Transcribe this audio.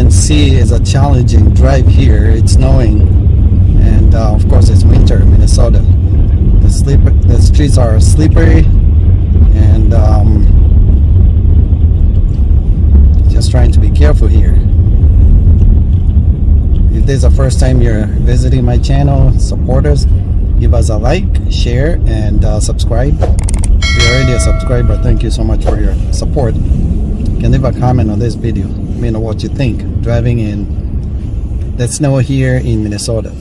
can see, is a challenging drive here. It's snowing, and of course it's winter in Minnesota. The streets are slippery, and just trying to be careful here. If this is the first time you're visiting my channel, supporters, give us a like, share, and subscribe. If you're already a subscriber, thank you so much for your support. You can leave a comment on this video. Let me know what you think driving in the snow here in Minnesota.